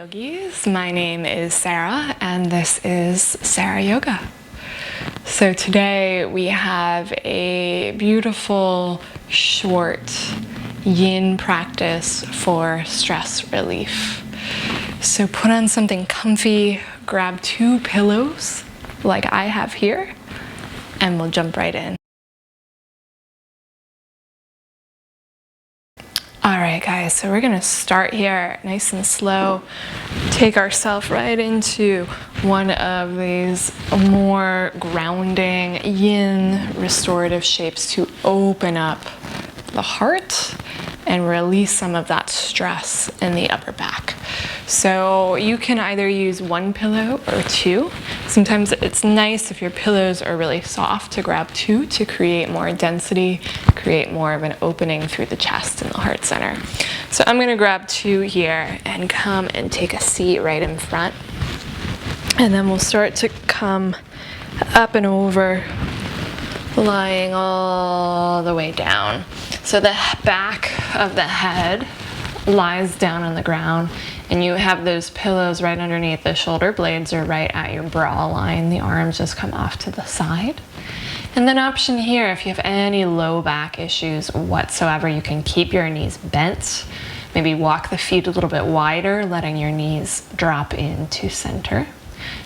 Yogis. My name is Sarah and this is Sarah Yoga. So today we have a beautiful short yin practice for stress relief. So put on something comfy, grab 2 pillows like I have here, and we'll jump right in. All right, guys, so we're gonna start here nice and slow. Take ourselves right into one of these more grounding yin restorative shapes to open up the heart and release some of that stress in the upper back. So you can either use 1 pillow or 2. Sometimes it's nice if your pillows are really soft to grab 2 to create more density, create more of an opening through the chest and the heart center. So I'm gonna grab 2 here and come and take a seat right in front. And then we'll start to come up and over, lying all the way down. So the back of the head lies down on the ground and you have those pillows right underneath the shoulder blades or right at your bra line. The arms just come off to the side. And then option here, if you have any low back issues whatsoever, you can keep your knees bent. Maybe walk the feet a little bit wider, letting your knees drop into center.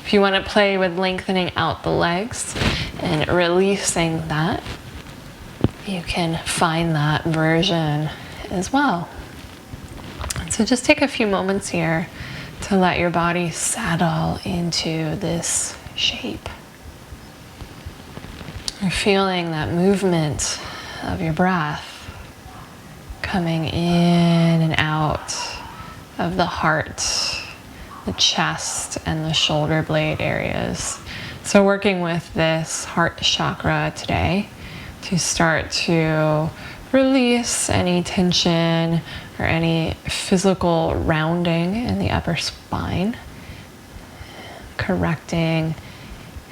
If you want to play with lengthening out the legs and releasing that, you can find that version as well. So just take a few moments here to let your body settle into this shape. You're feeling that movement of your breath coming in and out of the heart, the chest, and the shoulder blade areas. So working with this heart chakra today to start to release any tension or any physical rounding in the upper spine, correcting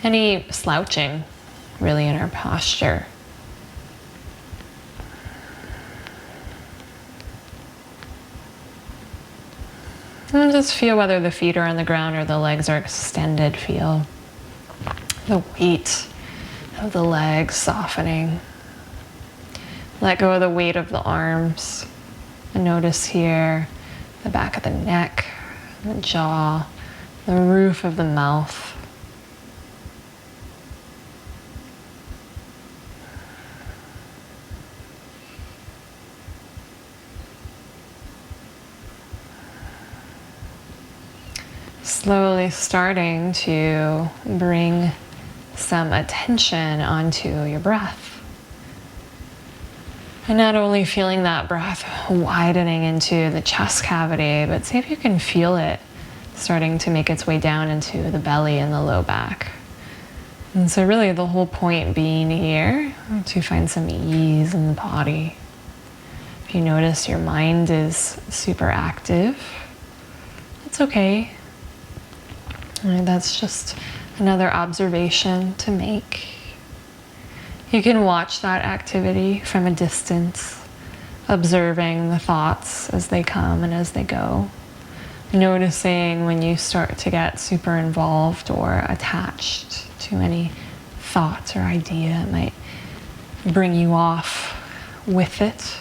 any slouching really in our posture. And just feel whether the feet are on the ground or the legs are extended. Feel the weight of the legs softening. Let go of the weight of the arms. And notice here the back of the neck, the jaw, the roof of the mouth. Slowly starting to bring some attention onto your breath. And not only feeling that breath widening into the chest cavity, but see if you can feel it starting to make its way down into the belly and the low back. And so really the whole point being here to find some ease in the body. If you notice your mind is super active, that's okay. That's just another observation to make. You can watch that activity from a distance, observing the thoughts as they come and as they go. Noticing when you start to get super involved or attached to any thought or idea, it might bring you off with it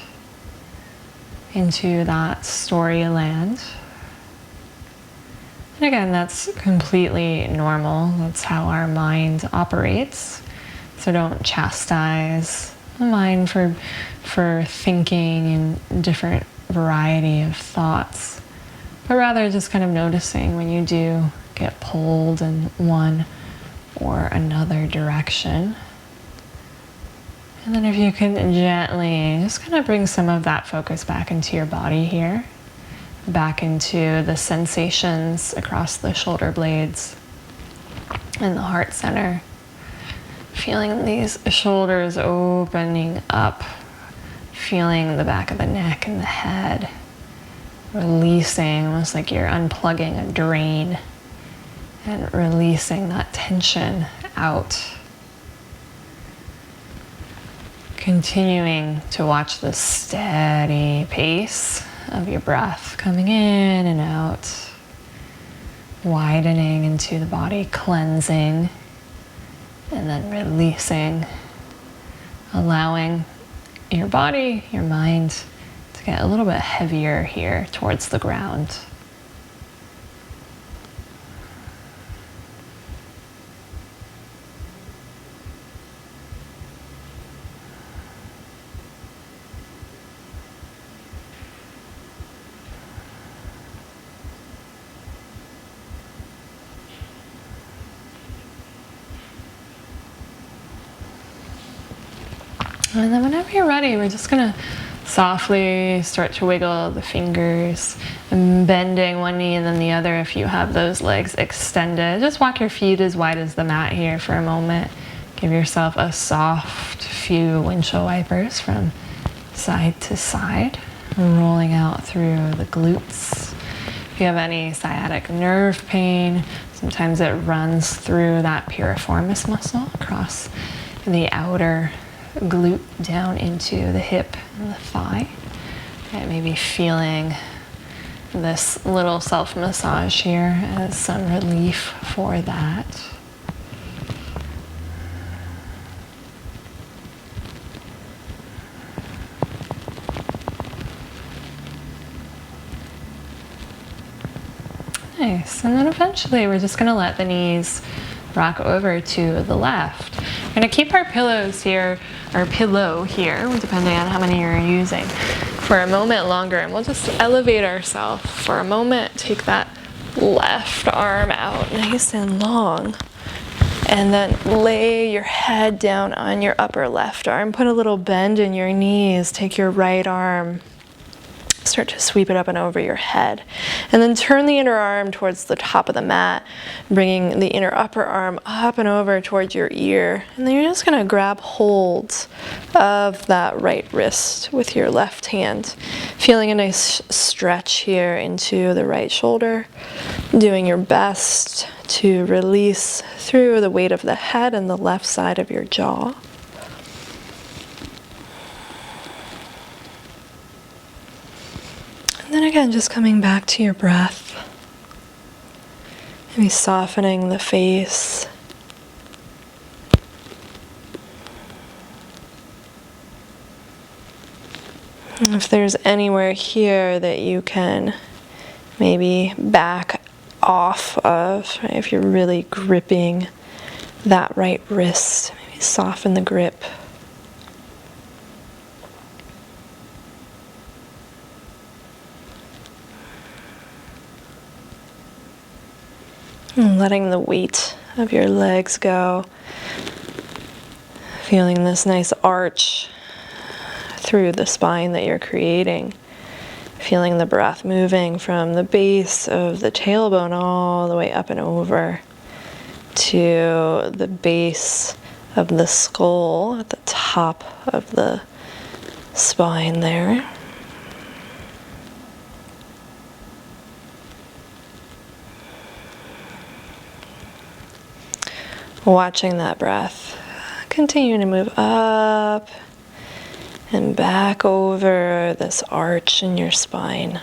into that story land. And again, that's completely normal. That's how our mind operates. So don't chastise the mind for thinking in different variety of thoughts, but rather just kind of noticing when you do get pulled in one or another direction. And then if you can gently just kind of bring some of that focus back into your body here, back into the sensations across the shoulder blades and the heart center. Feeling these shoulders opening up, feeling the back of the neck and the head, releasing almost like you're unplugging a drain and releasing that tension out. Continuing to watch the steady pace of your breath coming in and out. widening into the body, cleansing, and then releasing, allowing your body, your mind to get a little bit heavier here towards the ground. And then whenever you're ready, we're just gonna softly start to wiggle the fingers, and bending one knee and then the other if you have those legs extended. Just walk your feet as wide as the mat here for a moment. Give yourself a soft few windshield wipers from side to side, rolling out through the glutes. If you have any sciatic nerve pain, sometimes it runs through that piriformis muscle across the outer glute down into the hip and the thigh. And maybe feeling this little self-massage here as some relief for that. Nice. And then eventually we're just going to let the knees rock over to the left. We're going to keep our pillows here, our pillow here, depending on how many you're using, for a moment longer. And we'll just elevate ourselves for a moment. Take that left arm out nice and long. And then lay your head down on your upper left arm. Put a little bend in your knees. Take your right arm. Start to sweep it up and over your head. And then turn the inner arm towards the top of the mat, bringing the inner upper arm up and over towards your ear. And then you're just going to grab hold of that right wrist with your left hand. Feeling a nice stretch here into the right shoulder. Doing your best to release through the weight of the head and the left side of your jaw. And then again, just coming back to your breath. Maybe softening the face. And if there's anywhere here that you can maybe back off of, right? If you're really gripping that right wrist, maybe soften the grip. And letting the weight of your legs go. Feeling this nice arch through the spine that you're creating. Feeling the breath moving from the base of the tailbone all the way up and over to the base of the skull at the top of the spine there. Watching that breath continue to move up and back over this arch in your spine.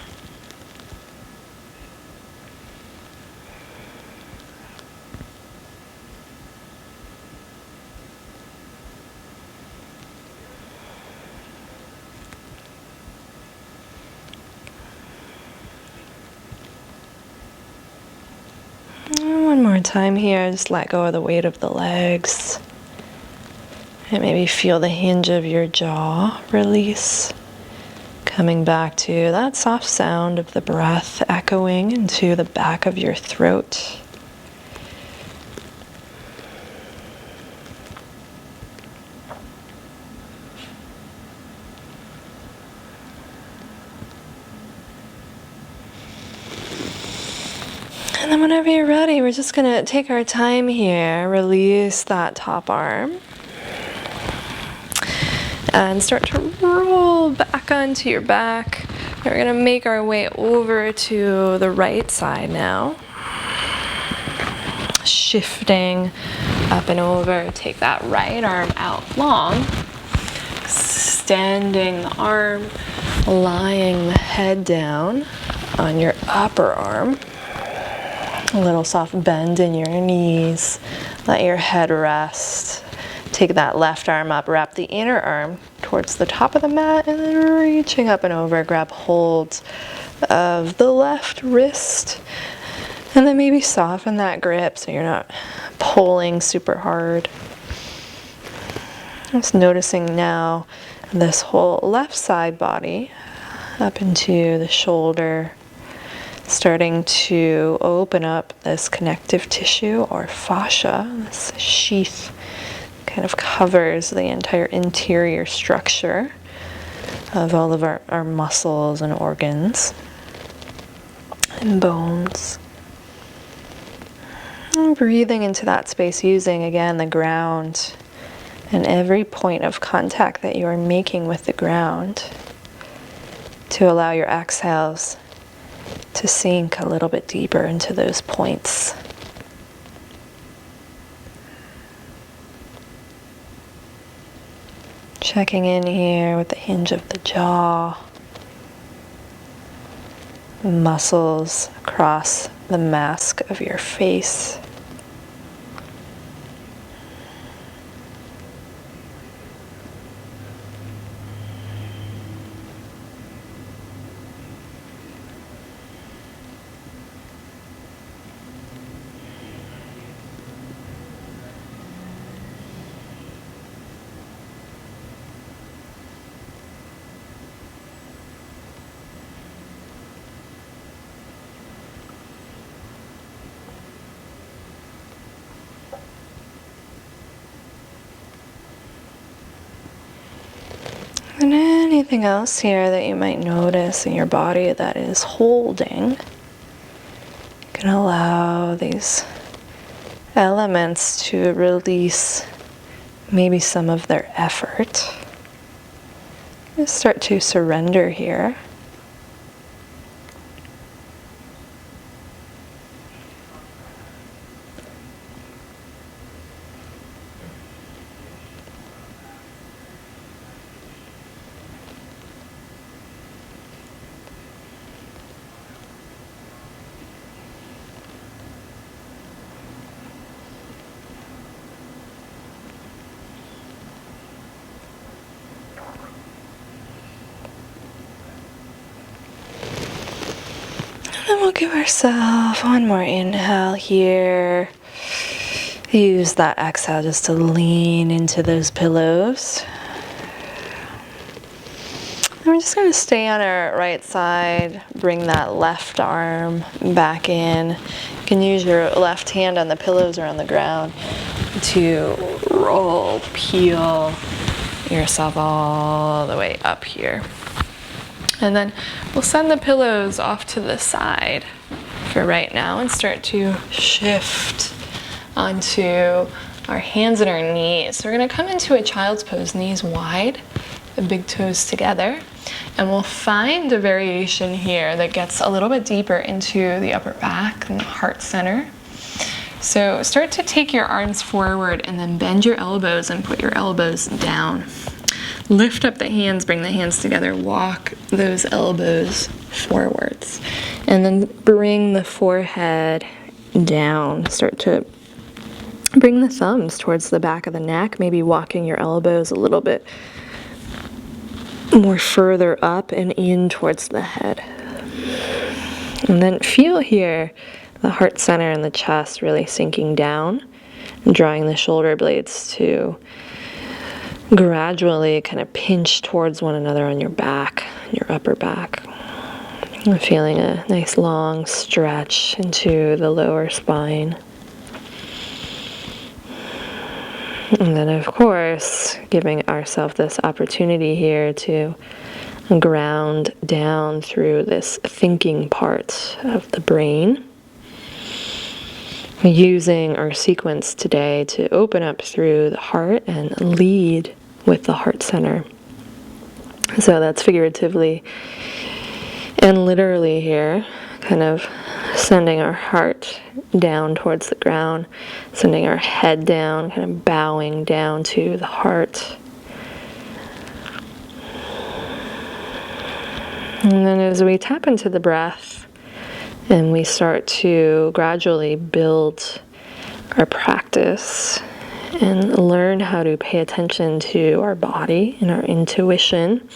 One more time here, just let go of the weight of the legs. And maybe feel the hinge of your jaw release. Coming back to that soft sound of the breath echoing into the back of your throat. And then whenever you're ready, we're just gonna take our time here, release that top arm, and start to roll back onto your back. And we're gonna make our way over to the right side now. Shifting up and over, take that right arm out long, extending the arm, lying the head down on your upper arm. A little soft bend in your knees. Let your head rest. Take that left arm up, wrap the inner arm towards the top of the mat, and then reaching up and over, grab hold of the left wrist. And then maybe soften that grip so you're not pulling super hard. Just noticing now this whole left side body up into the shoulder, starting to open up this connective tissue or fascia. This sheath kind of covers the entire interior structure of all of our muscles and organs and bones. And breathing into that space, using again the ground and every point of contact that you are making with the ground to allow your exhales to sink a little bit deeper into those points. Checking in here with the hinge of the jaw, muscles across the mask of your face. And anything else here that you might notice in your body that is holding, you can allow these elements to release maybe some of their effort. Just start to surrender here. And we'll give ourselves one more inhale here. Use that exhale just to lean into those pillows. And we're just going to stay on our right side. Bring that left arm back in. You can use your left hand on the pillows or on the ground to roll, peel yourself all the way up here. And then we'll send the pillows off to the side for right now and start to shift onto our hands and our knees. So we're going to come into a child's pose, knees wide, the big toes together. And we'll find a variation here that gets a little bit deeper into the upper back and the heart center. So start to take your arms forward and then bend your elbows and put your elbows down. Lift up the hands, bring the hands together, walk those elbows forwards. And then bring the forehead down. Start to bring the thumbs towards the back of the neck, maybe walking your elbows a little bit more further up and in towards the head. And then feel here the heart center and the chest really sinking down and drawing the shoulder blades to gradually kind of pinch towards one another on your back, your upper back. And feeling a nice long stretch into the lower spine. And then, of course, giving ourselves this opportunity here to ground down through this thinking part of the brain. Using our sequence today to open up through the heart and lead with the heart center. So that's figuratively and literally here, kind of sending our heart down towards the ground, sending our head down, kind of bowing down to the heart. And then as we tap into the breath And we start to gradually build our practice and learn how to pay attention to our body and our intuition.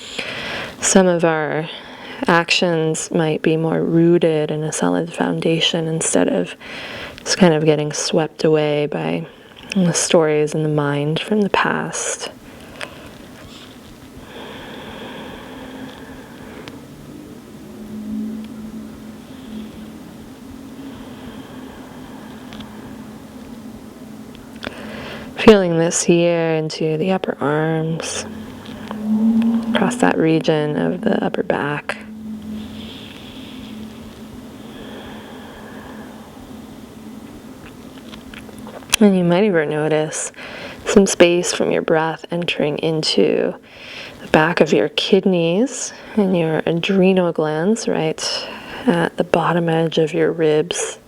Some of our actions might be more rooted in a solid foundation instead of just kind of getting swept away by the stories in the mind from the past. Feeling this here into the upper arms, across that region of the upper back. And you might even notice some space from your breath entering into the back of your kidneys and your adrenal glands, right at the bottom edge of your ribs.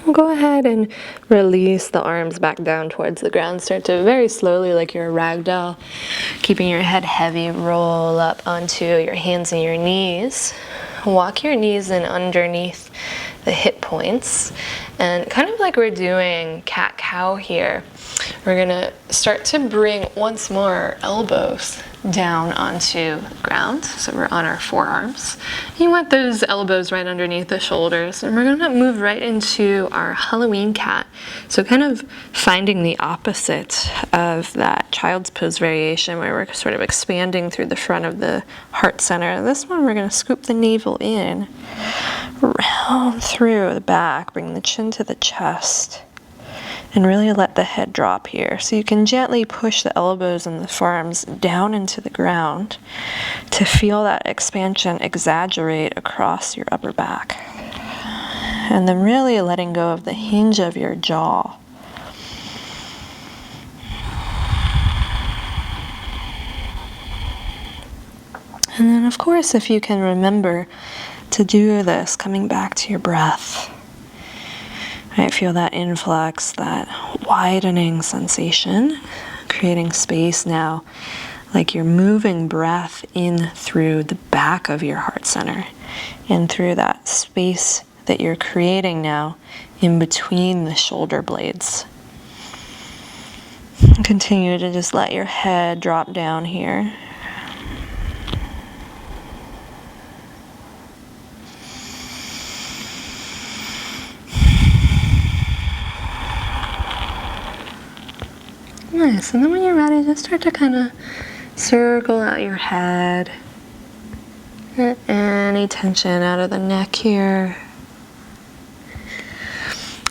We'll go ahead and release the arms back down towards the ground. Start to very slowly, like you're a rag doll, keeping your head heavy, roll up onto your hands and your knees. Walk your knees in underneath the hip points. And kind of like we're doing cat-cow here, we're gonna start to bring once more elbows down onto the ground. So we're on our forearms. You want those elbows right underneath the shoulders. And we're gonna move right into our Halloween cat. So kind of finding the opposite of that child's pose variation where we're sort of expanding through the front of the heart center. This one we're gonna scoop the navel in, round through the back, bring the chin to the chest. And really let the head drop here. So you can gently push the elbows and the forearms down into the ground to feel that expansion exaggerate across your upper back. And then really letting go of the hinge of your jaw. And then of course, if you can remember to do this, coming back to your breath. Right, feel that influx, that widening sensation, creating space now, like you're moving breath in through the back of your heart center, and through that space that you're creating now in between the shoulder blades. And continue to just let your head drop down here. Nice, and then when you're ready, just start to kind of circle out your head. Get any tension out of the neck here.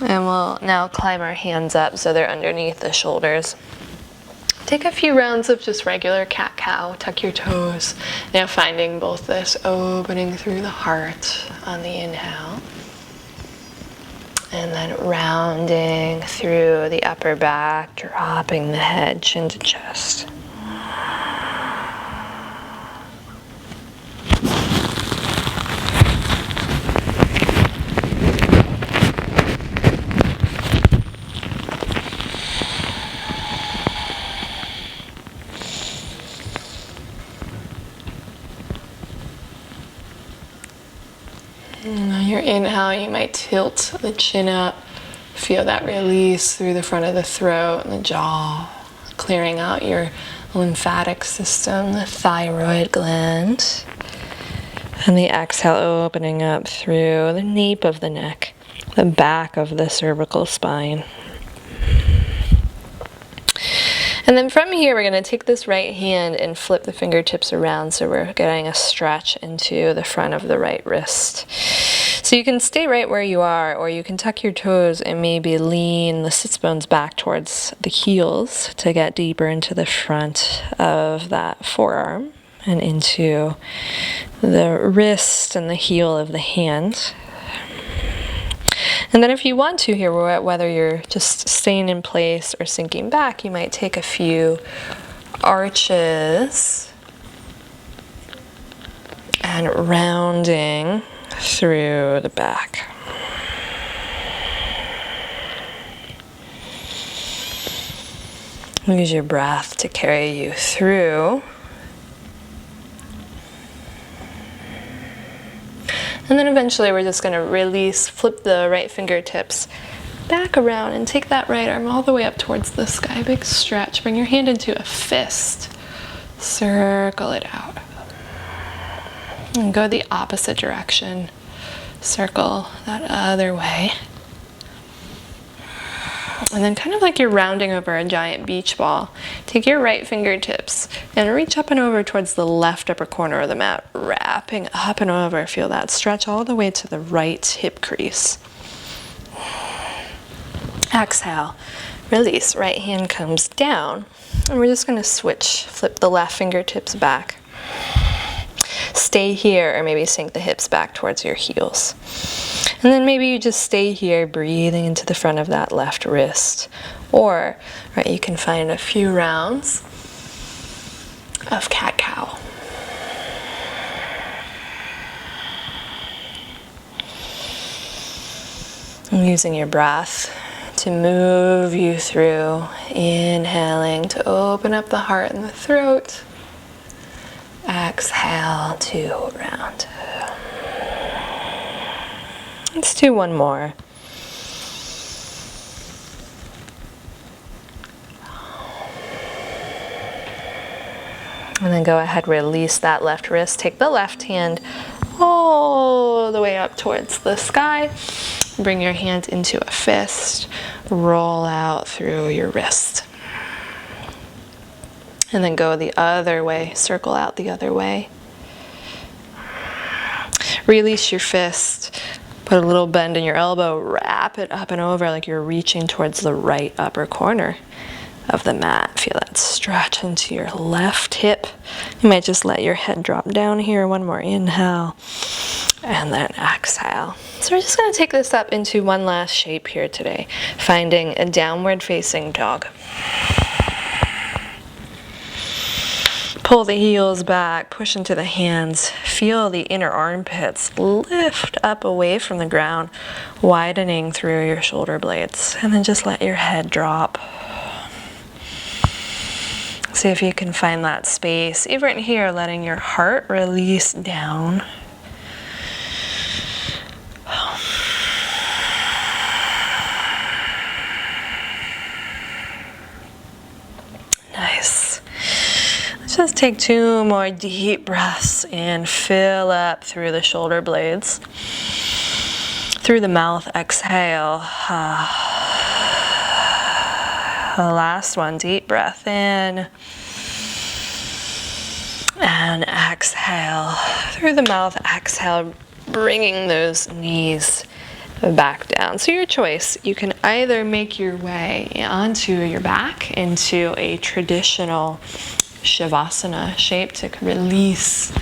And we'll now climb our hands up so they're underneath the shoulders. Take a few rounds of just regular cat-cow, tuck your toes. Now finding both this opening through the heart on the inhale. And then rounding through the upper back, dropping the head, chin to chest. And on your inhale, you might tilt the chin up. Feel that release through the front of the throat and the jaw, clearing out your lymphatic system, the thyroid gland. And the exhale opening up through the nape of the neck, the back of the cervical spine. And then from here, we're going to take this right hand and flip the fingertips around so we're getting a stretch into the front of the right wrist. So you can stay right where you are, or you can tuck your toes and maybe lean the sits bones back towards the heels to get deeper into the front of that forearm and into the wrist and the heel of the hand. And then if you want to here, whether you're just staying in place or sinking back, you might take a few arches and rounding through the back. Use your breath to carry you through. And then eventually we're just going to release, flip the right fingertips back around and take that right arm all the way up towards the sky. Big stretch. Bring your hand into a fist. Circle it out. And go the opposite direction. Circle that other way. And then kind of like you're rounding over a giant beach ball, take your right fingertips and reach up and over towards the left upper corner of the mat, wrapping up and over. Feel that stretch all the way to the right hip crease. Exhale, release, right hand comes down, and we're just going to switch, flip the left fingertips back. Stay here, or maybe sink the hips back towards your heels. And then maybe you just stay here, breathing into the front of that left wrist. Or, right, you can find a few rounds of cat-cow. And using your breath to move you through, inhaling to open up the heart and the throat. Exhale to round. Let's do one more. And then go ahead, release that left wrist. Take the left hand all the way up towards the sky. Bring your hand into a fist. Roll out through your wrist. And then go the other way. Circle out the other way. Release your fist. Put a little bend in your elbow. Wrap it up and over like you're reaching towards the right upper corner of the mat. Feel that stretch into your left hip. You might just let your head drop down here. One more inhale. And then exhale. So we're just going to take this up into one last shape here today. Finding a downward facing dog. Pull the heels back, push into the hands. Feel the inner armpits lift up away from the ground, widening through your shoulder blades. And then just let your head drop. See if you can find that space. Even here, letting your heart release down. Nice. Let's just take 2 more deep breaths and fill up through the shoulder blades. Through the mouth, exhale. The last one, deep breath in. And exhale. Through the mouth, exhale, bringing those knees back down. So your choice, you can either make your way onto your back into a traditional Shavasana shape to release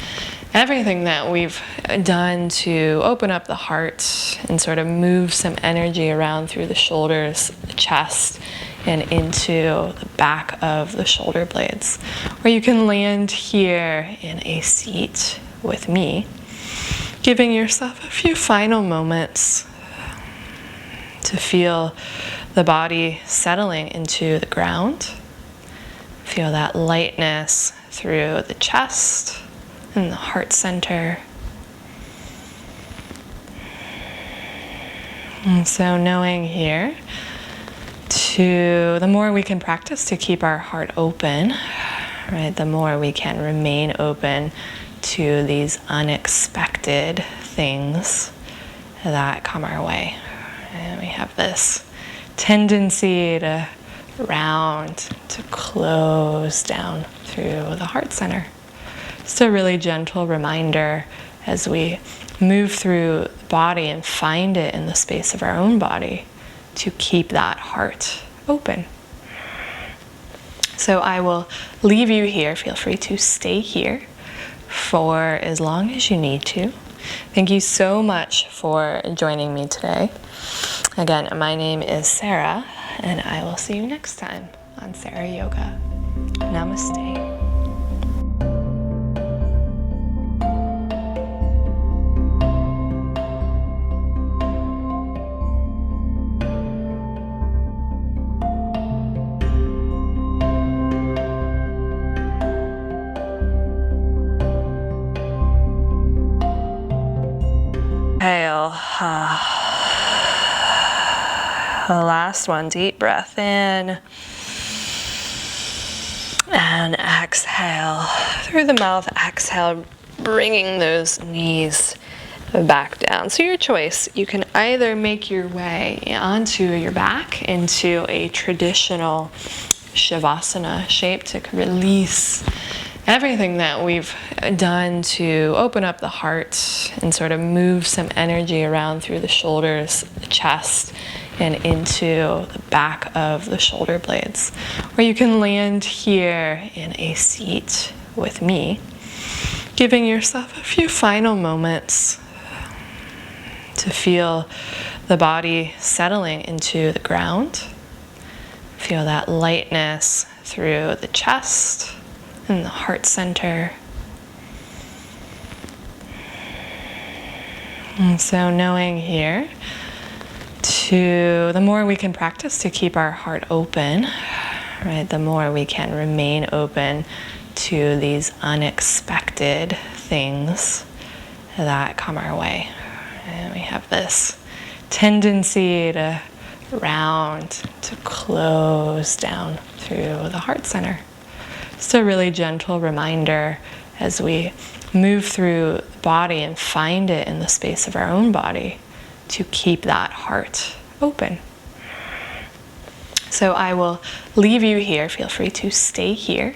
everything that we've done to open up the heart and sort of move some energy around through the shoulders, the chest, and into the back of the shoulder blades. Or you can land here in a seat with me, giving yourself a few final moments to feel the body settling into the ground. Feel that lightness through the chest and the heart center. And so knowing here, the more we can practice to keep our heart open, right, the more we can remain open to these unexpected things that come our way. And we have this tendency to round, to close down through the heart center. Just a really gentle reminder as we move through the body and find it in the space of our own body to keep that heart open. So I will leave you here. Feel free to stay here for as long as you need to. Thank you so much for joining me today. Again, my name is Sarah, and I will see you next time on Sarah Yoga. Namaste. Exhale. The last one, deep breath in. And exhale. Through the mouth, exhale, bringing those knees back down. So your choice, you can either make your way onto your back into a traditional Shavasana shape to release everything that we've done to open up the heart and sort of move some energy around through the shoulders, the chest, and into the back of the shoulder blades. Or you can land here in a seat with me, giving yourself a few final moments to feel the body settling into the ground. Feel that lightness through the chest and the heart center. And so knowing here, the more we can practice to keep our heart open, right, the more we can remain open to these unexpected things that come our way. And we have this tendency to round, to close down through the heart center. Just a really gentle reminder as we move through the body and find it in the space of our own body to keep that heart open. So I will leave you here. Feel free to stay here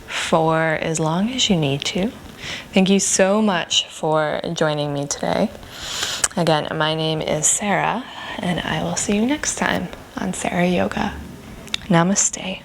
for as long as you need to. Thank you so much for joining me today. Again, my name is Sarah, and I will see you next time on Sarah Yoga. Namaste.